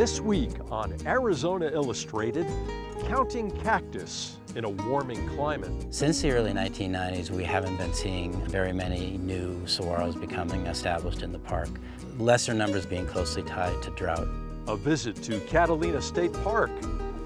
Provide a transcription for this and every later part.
This week on Arizona Illustrated, counting cactus in a warming climate. Since the early 1990s, we haven't been seeing very many new saguaros becoming established in the park. Lesser numbers being closely tied to drought. A visit to Catalina State Park.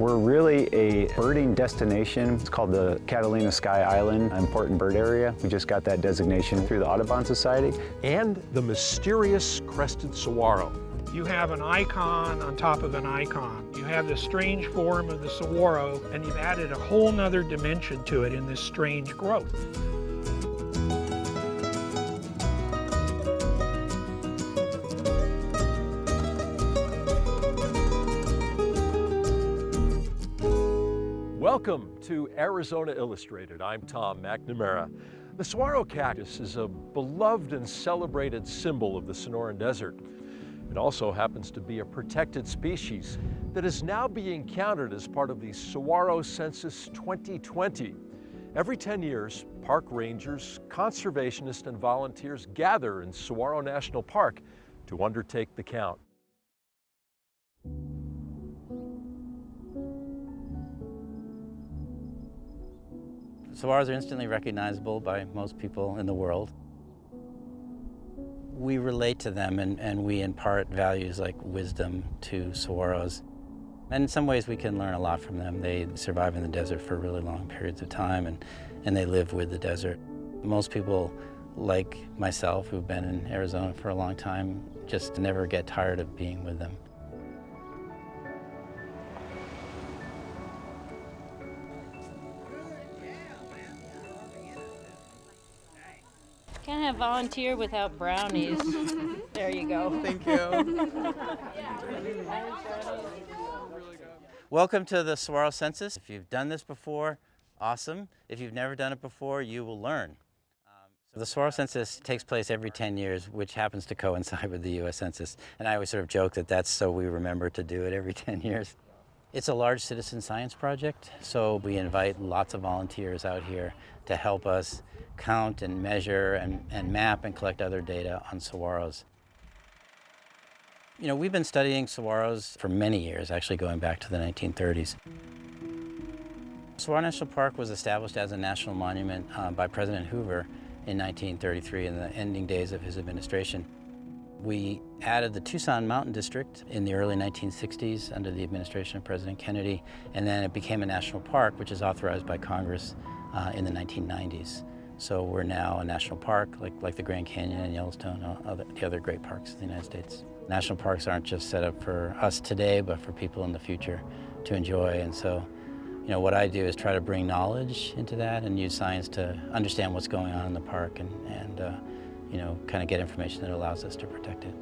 We're really a birding destination. It's called the Catalina Sky Island, an important bird area. We just got that designation through the Audubon Society. And the Mysterious Crested Saguaro. You have an icon on top of an icon. You have the strange form of the saguaro, and you've added a whole nother dimension to it in this strange growth. Welcome to Arizona Illustrated. I'm Tom McNamara. The saguaro cactus is a beloved and celebrated symbol of the Sonoran Desert. It also happens to be a protected species that is now being counted as part of the Saguaro Census 2020. Every 10 years, park rangers, conservationists, and volunteers gather in Saguaro National Park to undertake the count. Saguaros are instantly recognizable by most people in the world. We relate to them and we impart values like wisdom to saguaros. And in some ways we can learn a lot from them. They survive in the desert for really long periods of time and they live with the desert. Most people, like myself, who've been in Arizona for a long time, just never get tired of being with them. Can't have volunteer without brownies. There you go. Thank you. Welcome to the Saguaro Census. If you've done this before, awesome. If you've never done it before, you will learn. So the Saguaro Census takes place every 10 years, which happens to coincide with the U.S. Census. And I always sort of joke that that's so we remember to do it every 10 years. It's a large citizen science project, so we invite lots of volunteers out here to help us count and measure and map and collect other data on saguaros. You know, we've been studying saguaros for many years, actually going back to the 1930s. Saguaro National Park was established as a national monument by President Hoover in 1933 in the ending days of his administration. We added the Tucson Mountain District in the early 1960s under the administration of President Kennedy, and then it became a national park, which is authorized by Congress in the 1990s. So we're now a national park, like the Grand Canyon and Yellowstone, the other great parks in the United States. National parks aren't just set up for us today, but for people in the future to enjoy. And so, you know, what I do is try to bring knowledge into that and use science to understand what's going on in the park and you know, kind of get information that allows us to protect it.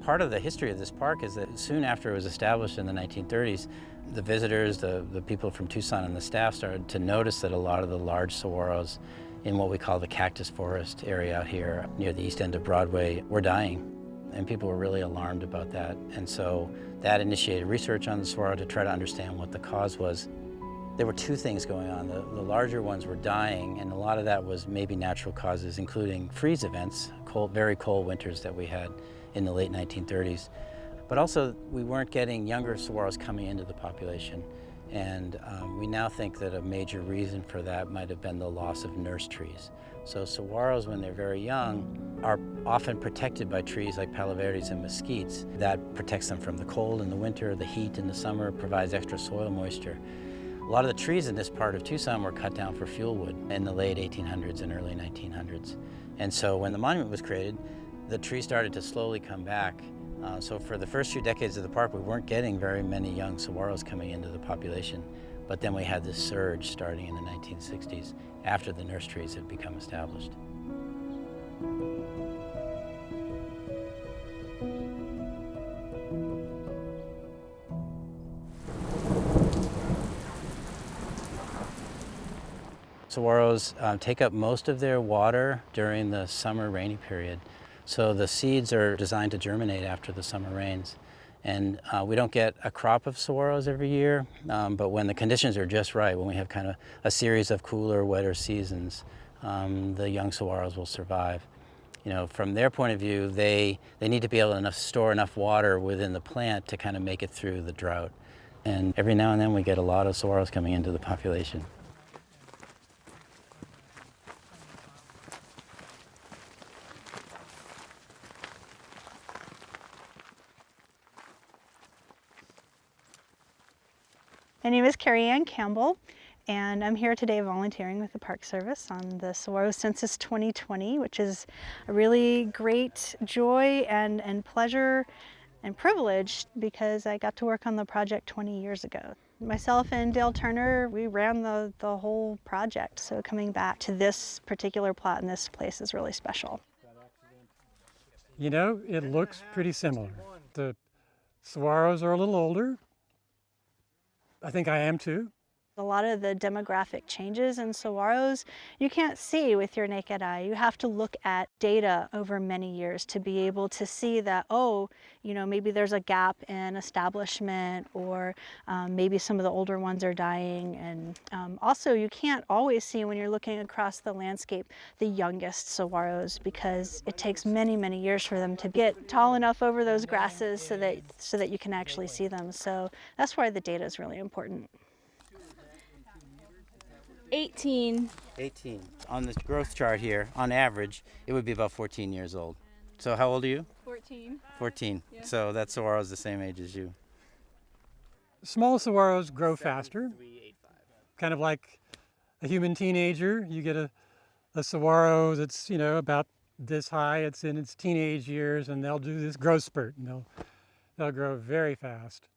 Part of the history of this park is that soon after it was established in the 1930s, the visitors, the people from Tucson and the staff started to notice that a lot of the large saguaros in what we call the cactus forest area out here near the east end of Broadway were dying. And people were really alarmed about that. And so that initiated research on the saguaro to try to understand what the cause was. There were two things going on. The larger ones were dying, and a lot of that was maybe natural causes, including freeze events, very cold winters that we had in the late 1930s. But also, we weren't getting younger saguaros coming into the population. And we now think that a major reason for that might have been the loss of nurse trees. So saguaros, when they're very young, are often protected by trees like palo verdes and mesquites. That protects them from the cold in the winter, the heat in the summer, provides extra soil moisture. A lot of the trees in this part of Tucson were cut down for fuel wood in the late 1800s and early 1900s. And so when the monument was created, the trees started to slowly come back. So for the first few decades of the park, we weren't getting very many young saguaros coming into the population. But then we had this surge starting in the 1960s after the nurse trees had become established. Saguaros take up most of their water during the summer rainy period. So the seeds are designed to germinate after the summer rains. And we don't get a crop of saguaros every year, but when the conditions are just right, when we have kind of a series of cooler, wetter seasons, the young saguaros will survive. You know, from their point of view, they need to be able to store enough water within the plant to kind of make it through the drought. And every now and then we get a lot of saguaros coming into the population. My name is Carrie Ann Campbell, and I'm here today volunteering with the Park Service on the Saguaro Census 2020, which is a really great joy and pleasure and privilege because I got to work on the project 20 years ago. Myself and Dale Turner, we ran the whole project, so coming back to this particular plot in this place is really special. You know, it looks pretty similar. The saguaros are a little older. I think I am too. A lot of the demographic changes in saguaros you can't see with your naked eye. You have to look at data over many years to be able to see that, oh, you know, maybe there's a gap in establishment, or maybe some of the older ones are dying. And also you can't always see, when you're looking across the landscape, the youngest saguaros, because it takes many, many years for them to get tall enough over those grasses so that you can actually see them. So that's why the data is really important. 18. 18. On this growth chart here, on average, it would be about 14 years old. So how old are you? 14. 14. Yeah. So that saguaro is the same age as you. Small saguaros grow faster, kind of like a human teenager. You get a saguaro that's, you know, about this high. It's in its teenage years, and they'll do this growth spurt, and they'll grow very fast.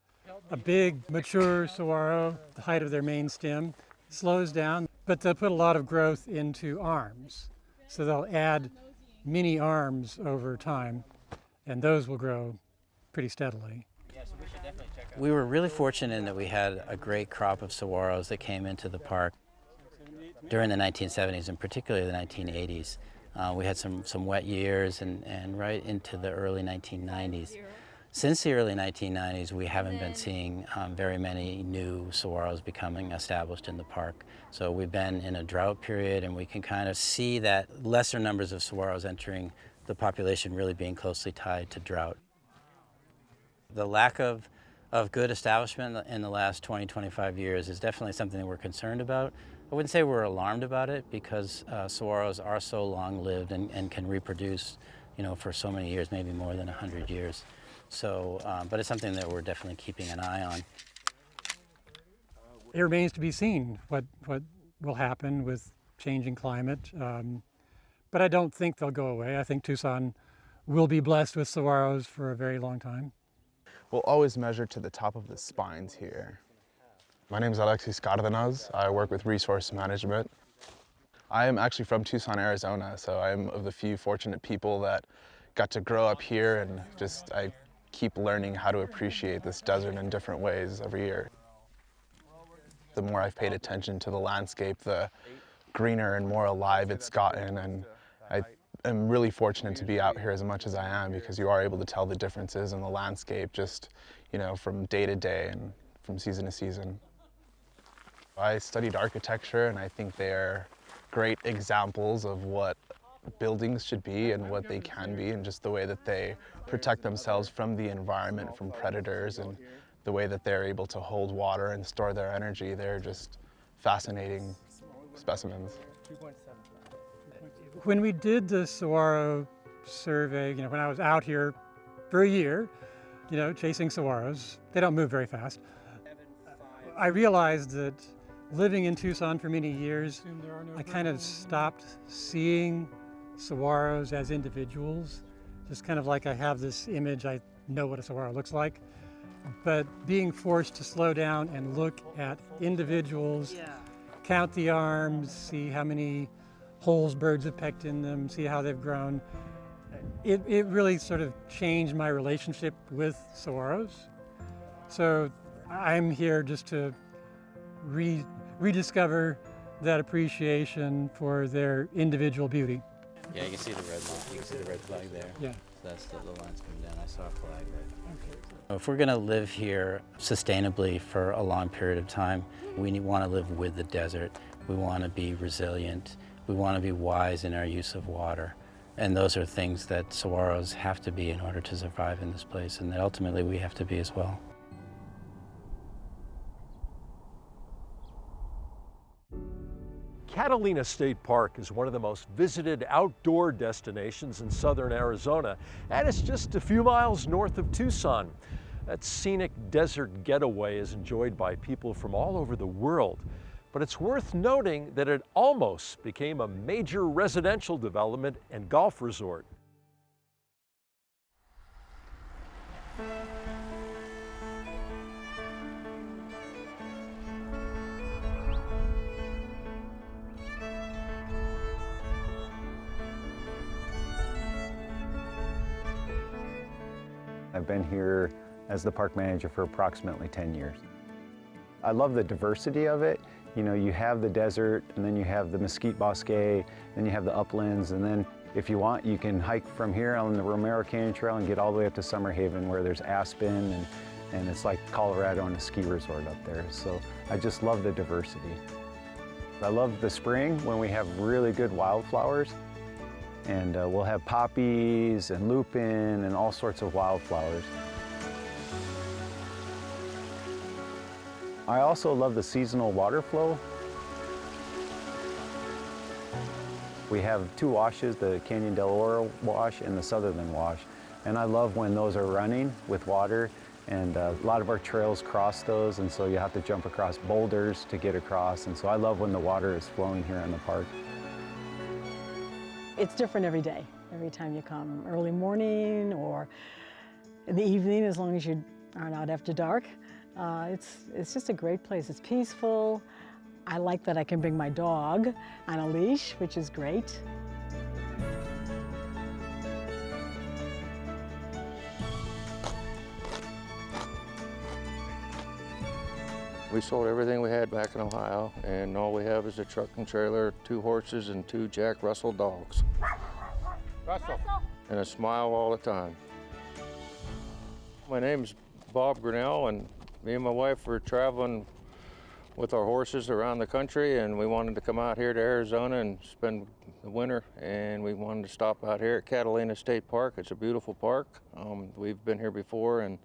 A big, mature saguaro, the height of their main stem, slows down, but they'll put a lot of growth into arms. So they'll add mini arms over time, and those will grow pretty steadily. We were really fortunate in that we had a great crop of saguaros that came into the park during the 1970s, and particularly the 1980s. We had some wet years and right into the early 1990s. Since the early 1990s, we haven't been seeing very many new saguaros becoming established in the park. So we've been in a drought period, and we can kind of see that lesser numbers of saguaros entering the population really being closely tied to drought. The lack of good establishment in the last 20, 25 years is definitely something that we're concerned about. I wouldn't say we're alarmed about it, because saguaros are so long-lived and can reproduce, you know, for so many years, maybe more than 100 years. So, but it's something that we're definitely keeping an eye on. It remains to be seen what will happen with changing climate, but I don't think they'll go away. I think Tucson will be blessed with saguaros for a very long time. We'll always measure to the top of the spines here. My name is Alexis Cardenas. I work with resource management. I am actually from Tucson, Arizona, so I'm of the few fortunate people that got to grow up here, and I keep learning how to appreciate this desert in different ways every year. The more I've paid attention to the landscape, the greener and more alive it's gotten, and I am really fortunate to be out here as much as I am, because you are able to tell the differences in the landscape just, you know, from day to day and from season to season. I studied architecture, and I think they are great examples of what buildings should be and what they can be, and just the way that they protect themselves from the environment, from predators, and the way that they're able to hold water and store their energy. They're just fascinating specimens. When we did the saguaro survey, you know, when I was out here for a year, you know, chasing saguaros, they don't move very fast. I realized that living in Tucson for many years, I kind of stopped seeing saguaros as individuals. Just kind of like I have this image, I know what a saguaro looks like. But being forced to slow down and look at individuals, count the arms, see how many holes birds have pecked in them, see how they've grown, it really sort of changed my relationship with saguaros. So I'm here just to rediscover that appreciation for their individual beauty. Yeah, you can see the red line. You can see the red flag there. Yeah. So that's the lines coming down. I saw a flag there. Okay. If we're going to live here sustainably for a long period of time, we want to live with the desert. We want to be resilient. We want to be wise in our use of water. And those are things that saguaros have to be in order to survive in this place, and that ultimately we have to be as well. Catalina State Park is one of the most visited outdoor destinations in southern Arizona, and it's just a few miles north of Tucson. That scenic desert getaway is enjoyed by people from all over the world, but it's worth noting that it almost became a major residential development and golf resort. I've been here as the park manager for approximately 10 years. I love the diversity of it. You know, you have the desert, and then you have the mesquite bosque, then you have the uplands, and then if you want, you can hike from here on the Romero Canyon Trail and get all the way up to Summer Haven where there's aspen, and it's like Colorado and a ski resort up there. So I just love the diversity. I love the spring when we have really good wildflowers. And we'll have poppies and lupin and all sorts of wildflowers. I also love the seasonal water flow. We have two washes, the Canyon del Oro wash and the Sutherland wash. And I love when those are running with water, and a lot of our trails cross those, and so you have to jump across boulders to get across. And so I love when the water is flowing here in the park. It's different every day, every time you come, early morning or in the evening, as long as you aren't out after dark. It's just a great place. It's peaceful. I like that I can bring my dog on a leash, which is great. We sold everything we had back in Ohio, and all we have is a truck and trailer, 2 horses, and 2 Jack Russell dogs. Russell. And a smile all the time. My name's Bob Grinnell, and me and my wife were traveling with our horses around the country, and we wanted to come out here to Arizona and spend the winter, and we wanted to stop out here at Catalina State Park. It's a beautiful park. We've been here before, and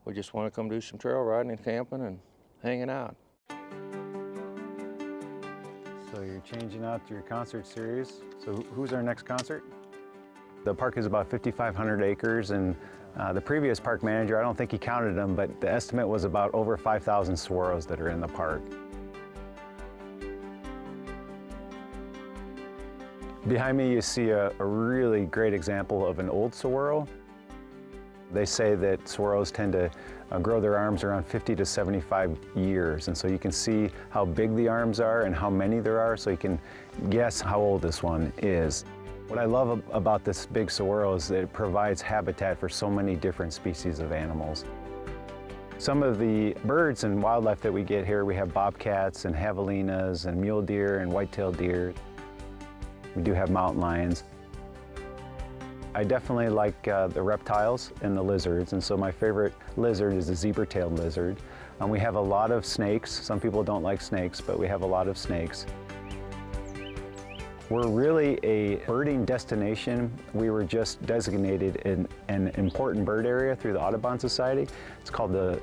we just want to come do some trail riding and camping and hanging out. So you're changing out your concert series. So who's our next concert? The park is about 5,500 acres, and the previous park manager, I don't think he counted them, but the estimate was about over 5,000 saguaros that are in the park. Behind me you see a really great example of an old saguaro. They say that saguaros tend to grow their arms around 50 to 75 years, and so you can see how big the arms are and how many there are, so you can guess how old this one is. What I love about this big saguaro is that it provides habitat for so many different species of animals. Some of the birds and wildlife that we get here, we have bobcats and javelinas and mule deer and white-tailed deer. We do have mountain lions. I definitely like the reptiles and the lizards, and so my favorite lizard is the zebra-tailed lizard. We have a lot of snakes. Some people don't like snakes, but we have a lot of snakes. We're really a birding destination. We were just designated an important bird area through the Audubon Society. It's called the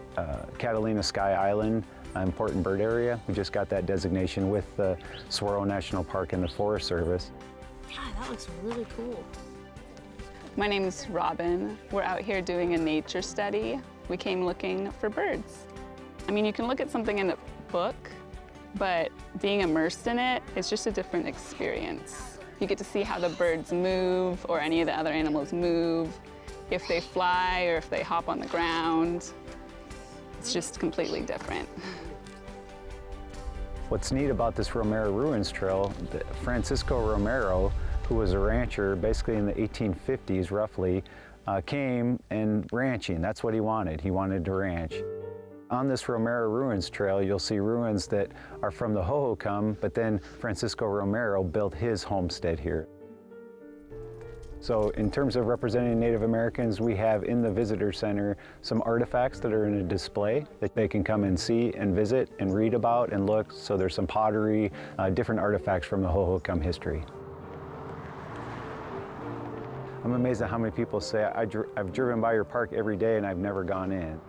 Catalina Sky Island Important Bird Area. We just got that designation with the Saguaro National Park and the Forest Service. God, that looks really cool. My name is Robin. We're out here doing a nature study. We came looking for birds. I mean, you can look at something in a book, but being immersed in it is just a different experience. You get to see how the birds move or any of the other animals move, if they fly or if they hop on the ground. It's just completely different. What's neat about this Romero Ruins Trail, Francisco Romero, who was a rancher basically in the 1850s roughly, came and ranching. That's what he wanted. He wanted to ranch. On this Romero Ruins Trail, you'll see ruins that are from the Hohokam, but then Francisco Romero built his homestead here. So in terms of representing Native Americans, we have in the visitor center some artifacts that are in a display that they can come and see and visit and read about and look. So there's some pottery, different artifacts from the Hohokam history. I'm amazed at how many people say, I've driven by your park every day and I've never gone in.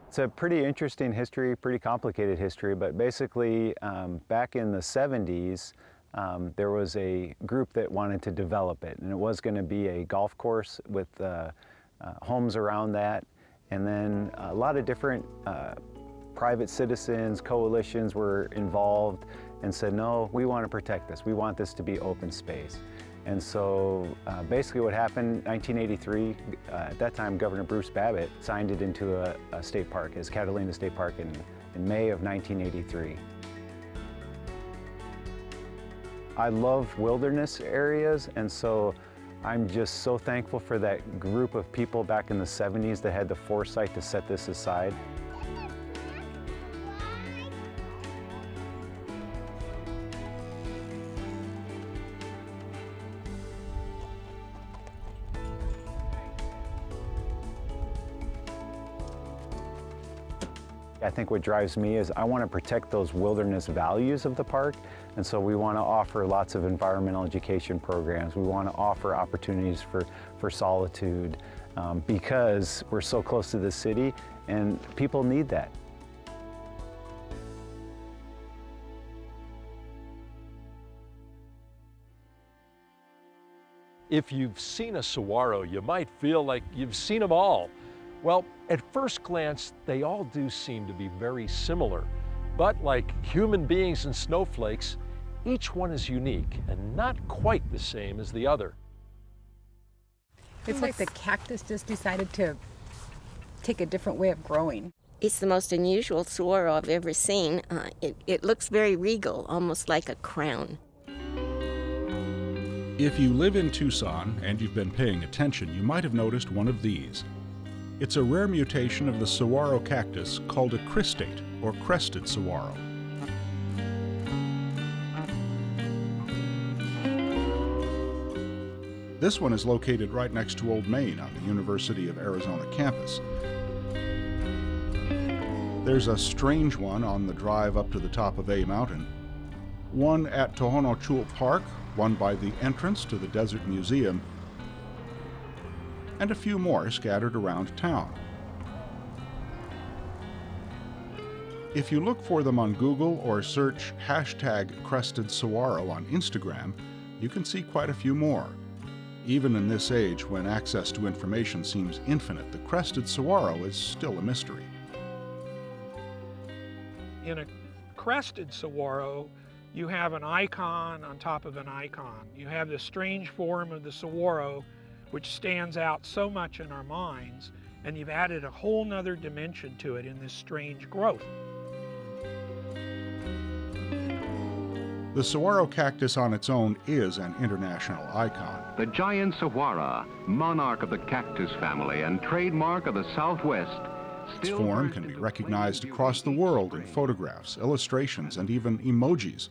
It's a pretty interesting history, pretty complicated history, but basically back in the 70s, there was a group that wanted to develop it, and it was going to be a golf course with homes around that, and then a lot of different private citizens, coalitions were involved and said, no, we want to protect this. We want this to be open space. And so basically what happened, 1983, at that time Governor Bruce Babbitt signed it into a state park as Catalina State Park in May of 1983. I love wilderness areas, and so I'm just so thankful for that group of people back in the 70s that had the foresight to set this aside. I think what drives me is I want to protect those wilderness values of the park, and so we want to offer lots of environmental education programs. We want to offer opportunities for solitude because we're so close to the city and people need that. If you've seen a saguaro, you might feel like you've seen them all. Well, at first glance, they all do seem to be very similar. But like human beings and snowflakes, each one is unique and not quite the same as the other. It's like the cactus just decided to take a different way of growing. It's the most unusual saguaro I've ever seen. It looks very regal, almost like a crown. If you live in Tucson and you've been paying attention, you might have noticed one of these. It's a rare mutation of the saguaro cactus called a cristate, or crested saguaro. This one is located right next to Old Main on the University of Arizona campus. There's a strange one on the drive up to the top of A Mountain, one at Tohono Chul Park, one by the entrance to the Desert Museum, and a few more scattered around town. If you look for them on Google or search #crested saguaro on Instagram, you can see quite a few more. Even in this age, when access to information seems infinite, the crested saguaro is still a mystery. In a crested saguaro, you have an icon on top of an icon. You have this strange form of the saguaro which stands out so much in our minds, and you've added a whole nother dimension to it in this strange growth. The saguaro cactus on its own is an international icon. The giant saguaro, monarch of the cactus family and trademark of the Southwest. Its form can be recognized across the world in photographs, illustrations, and even emojis,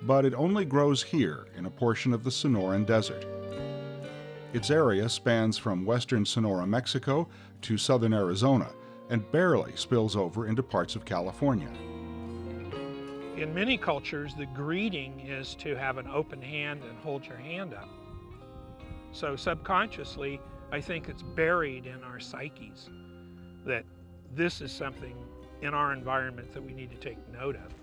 but it only grows here in a portion of the Sonoran Desert. Its area spans from western Sonora, Mexico to southern Arizona and barely spills over into parts of California. In many cultures, the greeting is to have an open hand and hold your hand up. So subconsciously, I think it's buried in our psyches that this is something in our environment that we need to take note of.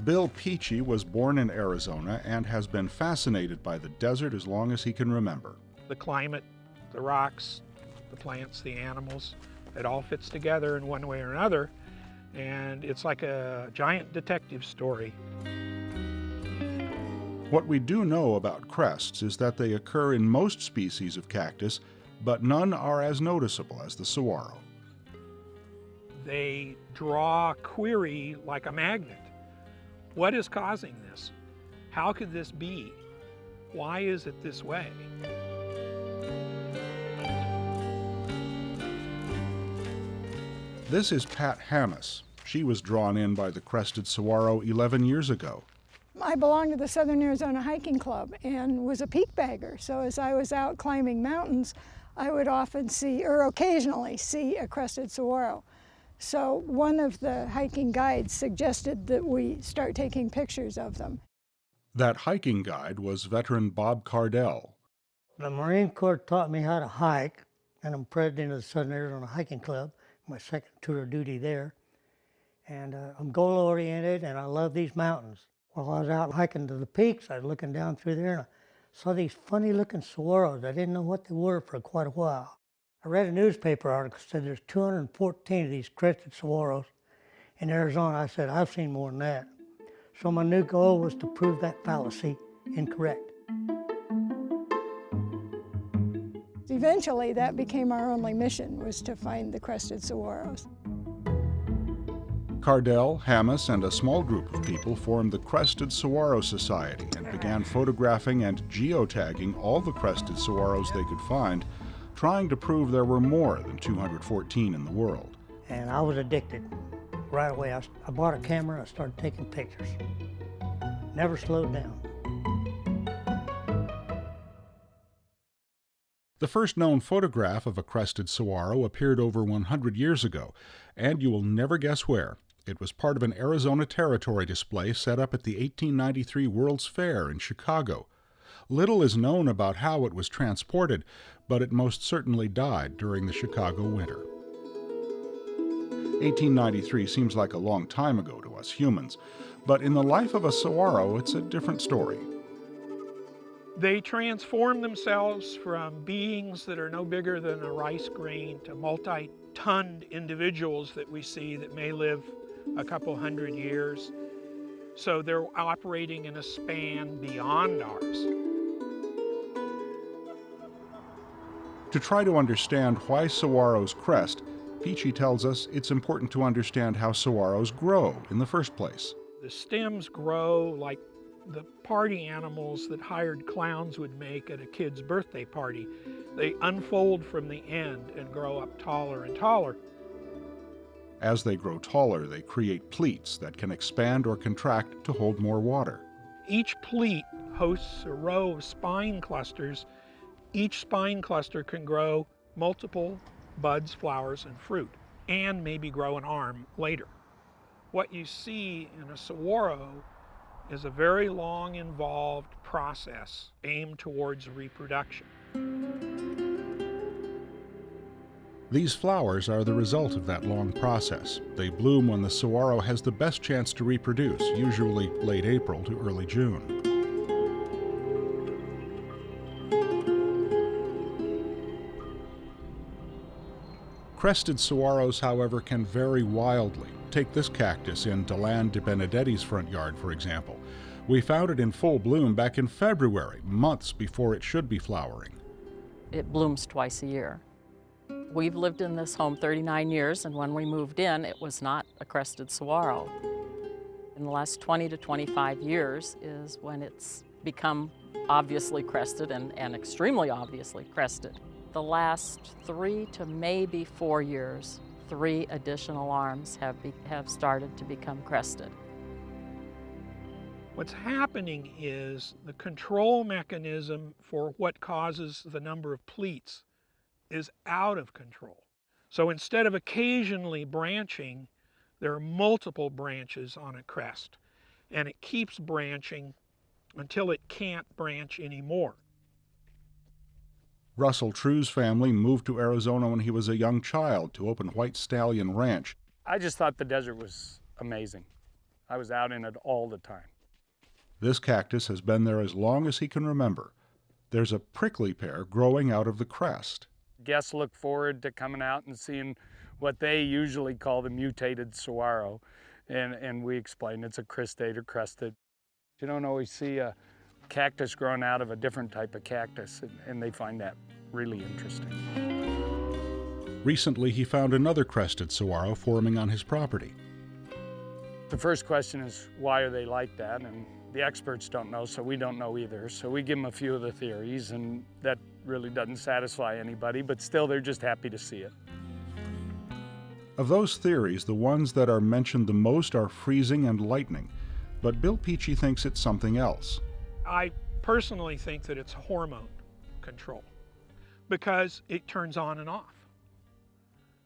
Bill Peachy was born in Arizona and has been fascinated by the desert as long as he can remember. The climate, the rocks, the plants, the animals, it all fits together in one way or another, and it's like a giant detective story. What we do know about crests is that they occur in most species of cactus, but none are as noticeable as the saguaro. They draw query like a magnet. What is causing this? How could this be? Why is it this way? This is Pat Hammis. She was drawn in by the crested saguaro 11 years ago. I belonged to the Southern Arizona Hiking Club and was a peak bagger. So as I was out climbing mountains, I would often see, or occasionally see, a crested saguaro. So one of the hiking guides suggested that we start taking pictures of them. That hiking guide was veteran Bob Cardell. The Marine Corps taught me how to hike, and I'm president of the Southern Arizona Hiking Club, my second tour of duty there. And I'm goal-oriented, and I love these mountains. While I was out hiking to the peaks, I was looking down through there, and I saw these funny-looking saguaros. I didn't know what they were for quite a while. I read a newspaper article that said there's 214 of these crested saguaros in Arizona. I said, I've seen more than that. So my new goal was to prove that fallacy incorrect. Eventually, that became our only mission, was to find the crested saguaros. Cardell, Hammis, and a small group of people formed the Crested Saguaro Society and began photographing and geotagging all the crested saguaros they could find, trying to prove there were more than 214 in the world. And I was addicted. Right away, I bought a camera and I started taking pictures. Never slowed down. The first known photograph of a crested saguaro appeared over 100 years ago, and you will never guess where. It was part of an Arizona Territory display set up at the 1893 World's Fair in Chicago. Little is known about how it was transported, but it most certainly died during the Chicago winter. 1893 seems like a long time ago to us humans, but in the life of a saguaro, it's a different story. They transform themselves from beings that are no bigger than a rice grain to multi-tonned individuals that we see that may live a couple hundred years. So they're operating in a span beyond ours. To try to understand why saguaros crest, Peachy tells us it's important to understand how saguaros grow in the first place. The stems grow like the party animals that hired clowns would make at a kid's birthday party. They unfold from the end and grow up taller and taller. As they grow taller, they create pleats that can expand or contract to hold more water. Each pleat hosts a row of spine clusters. Each spine cluster can grow multiple buds, flowers, and fruit, and maybe grow an arm later. What you see in a saguaro is a very long, involved process aimed towards reproduction. These flowers are the result of that long process. They bloom when the saguaro has the best chance to reproduce, usually late April to early June. Crested saguaros, however, can vary wildly. Take this cactus in Delan de Benedetti's front yard, for example. We found it in full bloom back in February, months before it should be flowering. It blooms twice a year. We've lived in this home 39 years, and when we moved in, it was not a crested saguaro. In the last 20 to 25 years is when it's become obviously crested and extremely obviously crested. The last 3 to maybe 4 years, 3 additional arms have started to become crested. What's happening is the control mechanism for what causes the number of pleats is out of control. So instead of occasionally branching, there are multiple branches on a crest, and it keeps branching until it can't branch anymore. Russell True's family moved to Arizona when he was a young child to open White Stallion Ranch. I just thought the desert was amazing. I was out in it all the time. This cactus has been there as long as he can remember. There's a prickly pear growing out of the crest. Guests look forward to coming out and seeing what they usually call the mutated saguaro. And we explain it's a cristate or crested. You don't always see a cactus growing out of a different type of cactus, and they find that really interesting. Recently, he found another crested saguaro forming on his property. The first question is, why are they like that? And the experts don't know, so we don't know either. So we give them a few of the theories, and that really doesn't satisfy anybody, but still they're just happy to see it. Of those theories, the ones that are mentioned the most are freezing and lightning, but Bill Peachy thinks it's something else. I personally think that it's hormone control because it turns on and off.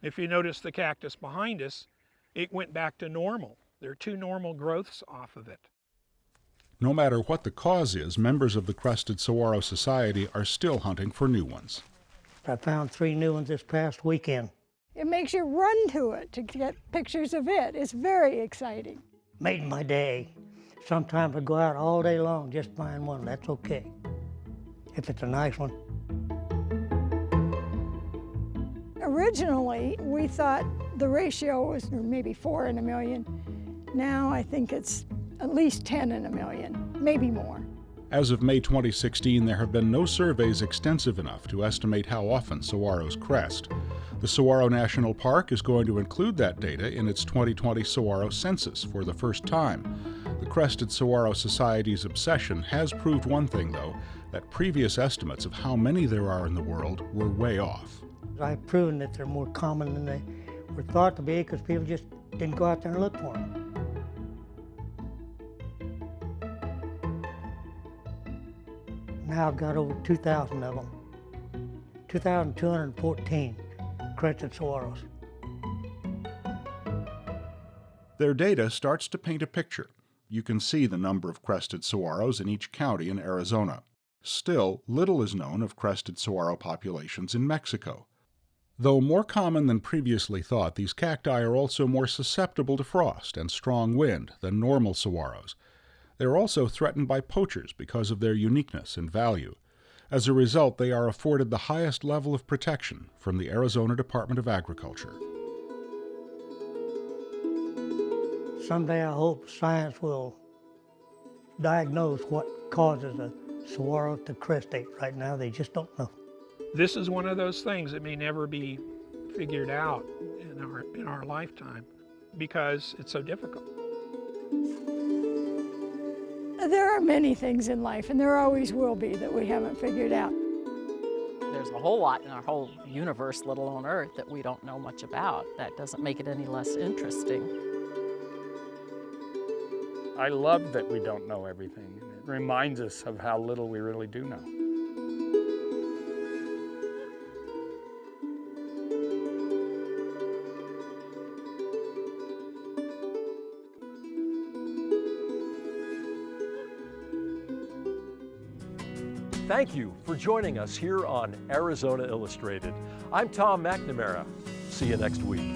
If you notice the cactus behind us, it went back to normal. There are 2 normal growths off of it. No matter what the cause is, members of the Crested Saguaro Society are still hunting for new ones. I found 3 new ones this past weekend. It makes you run to it to get pictures of it. It's very exciting. Made my day. Sometimes I go out all day long just find one. That's okay, if it's a nice one. Originally, we thought the ratio was maybe 4 in a million. Now I think it's at least 10 in a million, maybe more. As of May 2016, there have been no surveys extensive enough to estimate how often saguaros crest. The Saguaro National Park is going to include that data in its 2020 Saguaro Census for the first time. The Crested Saguaro Society's obsession has proved one thing, though, that previous estimates of how many there are in the world were way off. I've proven that they're more common than they were thought to be because people just didn't go out there and look for them. Now I've got over 2,000 of them, 2,214 crested saguaros. Their data starts to paint a picture. You can see the number of crested saguaros in each county in Arizona. Still, little is known of crested saguaro populations in Mexico. Though more common than previously thought, these cacti are also more susceptible to frost and strong wind than normal saguaros. They are also threatened by poachers because of their uniqueness and value. As a result, they are afforded the highest level of protection from the Arizona Department of Agriculture. Someday I hope science will diagnose what causes a saguaro to crestate. Right now they just don't know. This is one of those things that may never be figured out in our lifetime because it's so difficult. There are many things in life, and there always will be, that we haven't figured out. There's a whole lot in our whole universe, let alone Earth, that we don't know much about. That doesn't make it any less interesting. I love that we don't know everything. It reminds us of how little we really do know. Thank you for joining us here on Arizona Illustrated. I'm Tom McNamara. See you next week.